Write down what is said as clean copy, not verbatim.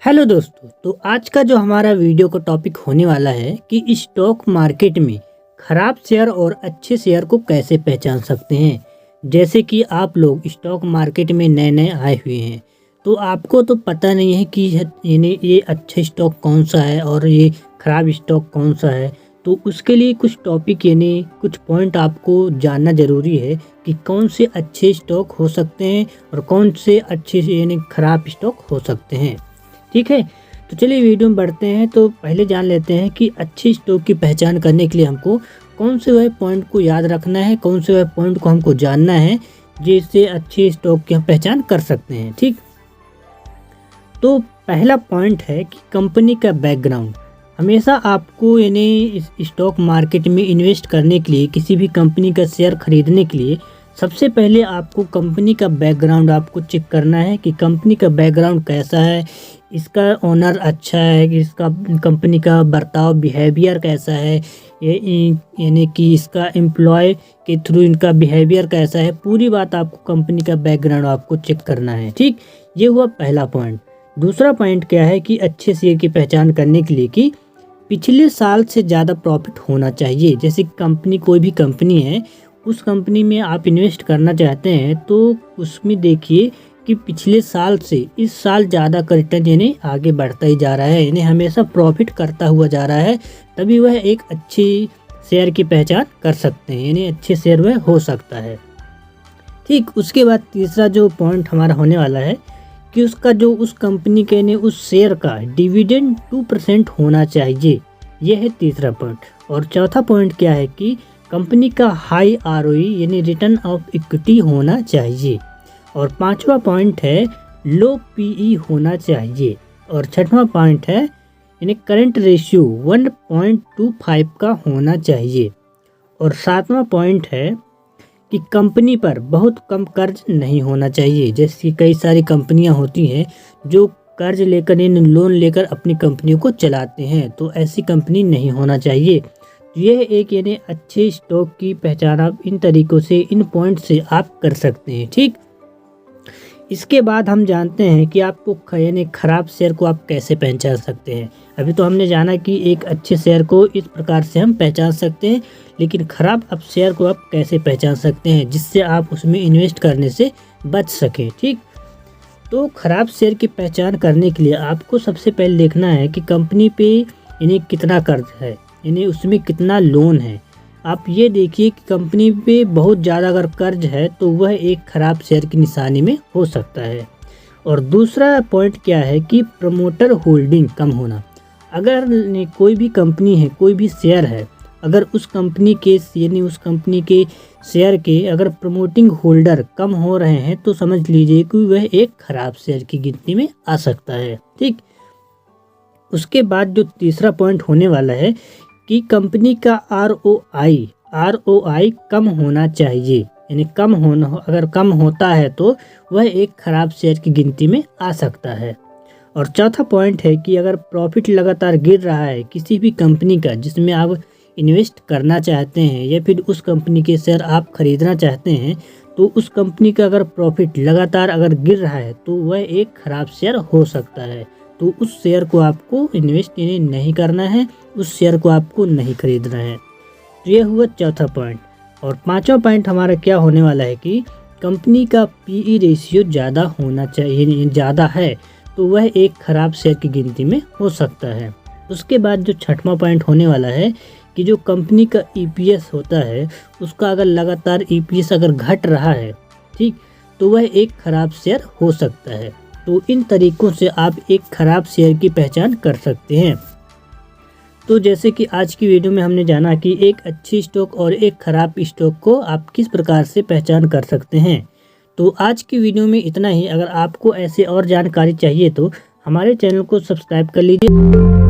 Hello दोस्तों, तो आज का जो हमारा वीडियो का टॉपिक होने वाला है कि स्टॉक मार्केट में खराब शेयर और अच्छे शेयर को कैसे पहचान सकते हैं। जैसे कि आप लोग स्टॉक मार्केट में नए नए आए हुए हैं, तो आपको तो पता नहीं है कि ये अच्छा स्टॉक कौन सा है और ये खराब स्टॉक कौन सा है। तो उसके लिए कुछ टॉपिक कुछ पॉइंट आपको जानना ज़रूरी है कि कौन से अच्छे स्टॉक हो सकते हैं और कौन से अच्छे खराब स्टॉक हो सकते हैं। ठीक है, तो चलिए वीडियो में बढ़ते हैं। तो पहले जान लेते हैं कि अच्छी स्टॉक की पहचान करने के लिए हमको कौन से वह पॉइंट को याद रखना है, कौन से वह पॉइंट को हमको जानना है जिससे अच्छी स्टॉक की हम पहचान कर सकते हैं। ठीक, तो पहला पॉइंट है कि कंपनी का बैकग्राउंड। हमेशा आपको इस स्टॉक मार्केट में इन्वेस्ट करने के लिए, किसी भी कंपनी का शेयर खरीदने के लिए सबसे पहले आपको कंपनी का बैकग्राउंड आपको चेक करना है कि कंपनी का बैकग्राउंड कैसा है, इसका ओनर अच्छा है, कि इसका कंपनी का बर्ताव बिहेवियर कैसा है, यानी कि इसका एम्प्लॉय के थ्रू इनका बिहेवियर कैसा है। पूरी बात आपको कंपनी का बैकग्राउंड आपको चेक करना है। ठीक, ये हुआ पहला पॉइंट। दूसरा पॉइंट क्या है कि अच्छे शेयर की पहचान करने के लिए कि पिछले साल से ज़्यादा प्रॉफिट होना चाहिए। जैसे कंपनी, कोई भी कंपनी है, उस कंपनी में आप इन्वेस्ट करना चाहते हैं तो उसमें देखिए कि पिछले साल से इस साल ज़्यादा का रिटर्न आगे बढ़ता ही जा रहा है, हमेशा प्रॉफिट करता हुआ जा रहा है। तभी वह एक अच्छी शेयर की पहचान कर सकते हैं, अच्छे शेयर वह हो सकता है। ठीक, उसके बाद तीसरा जो पॉइंट हमारा होने वाला है कि उसका जो उस कंपनी के उस शेयर का डिविडेंड 2% होना चाहिए। यह है तीसरा पॉइंट। और चौथा पॉइंट क्या है कि कंपनी का high ROE return of equity होना चाहिए। और पांचवा पॉइंट है लो PE होना चाहिए। और छठवां पॉइंट है करंट रेशियो 1.25 का होना चाहिए। और सातवां पॉइंट है कि कंपनी पर बहुत कम कर्ज नहीं होना चाहिए। जैसे कि कई सारी कंपनियां होती हैं जो कर्ज लेकर लोन लेकर अपनी कंपनियों को चलाते हैं, तो ऐसी कंपनी नहीं होना चाहिए। यह एक अच्छे स्टॉक की पहचान आप इन तरीकों से, इन पॉइंट से आप कर सकते हैं। ठीक, इसके बाद हम जानते हैं कि आपको खराब शेयर को आप कैसे पहचान सकते हैं। अभी तो हमने जाना कि एक अच्छे शेयर को इस प्रकार से हम पहचान सकते हैं, लेकिन खराब शेयर को आप कैसे पहचान सकते हैं जिससे आप उसमें इन्वेस्ट करने से बच सकें। ठीक, तो खराब शेयर की पहचान करने के लिए आपको सबसे पहले देखना है कि कंपनी पे कितना कर्ज है, उसमें कितना लोन है। आप ये देखिए कि कंपनी पे बहुत ज़्यादा अगर कर्ज है तो वह एक खराब शेयर की निशानी में हो सकता है। और दूसरा पॉइंट क्या है कि प्रमोटर होल्डिंग कम होना। अगर कोई भी कंपनी है, कोई भी शेयर है, अगर उस कंपनी के उस कंपनी के शेयर के अगर प्रमोटिंग होल्डर कम हो रहे हैं तो समझ लीजिए कि वह एक खराब शेयर की गिनती में आ सकता है। ठीक, उसके बाद जो तीसरा पॉइंट होने वाला है कि कंपनी का ROI कम होना चाहिए, अगर कम होता है तो वह एक खराब शेयर की गिनती में आ सकता है। और चौथा पॉइंट है कि अगर प्रॉफिट लगातार गिर रहा है किसी भी कंपनी का जिसमें आप इन्वेस्ट करना चाहते हैं या फिर उस कंपनी के शेयर आप खरीदना चाहते हैं, तो उस कंपनी का अगर प्रॉफिट लगातार अगर गिर रहा है तो वह एक खराब शेयर हो सकता है। तो उस शेयर को आपको इन्वेस्ट नहीं करना है, उस शेयर को आपको नहीं खरीदना है। तो यह हुआ चौथा पॉइंट। और पांचवा पॉइंट हमारा क्या होने वाला है कि कंपनी का PE रेशियो ज़्यादा होना चाहिए, ज़्यादा है तो वह एक खराब शेयर की गिनती में हो सकता है। उसके बाद जो छठवां पॉइंट होने वाला है कि जो कंपनी का EPS होता है उसका अगर लगातार EPS अगर घट रहा है, ठीक, तो वह एक खराब शेयर हो सकता है। तो इन तरीकों से आप एक खराब शेयर की पहचान कर सकते हैं। तो जैसे कि आज की वीडियो में हमने जाना कि एक अच्छी स्टॉक और एक खराब स्टॉक को आप किस प्रकार से पहचान कर सकते हैं। तो आज की वीडियो में इतना ही। अगर आपको ऐसे और जानकारी चाहिए तो हमारे चैनल को सब्सक्राइब कर लीजिए।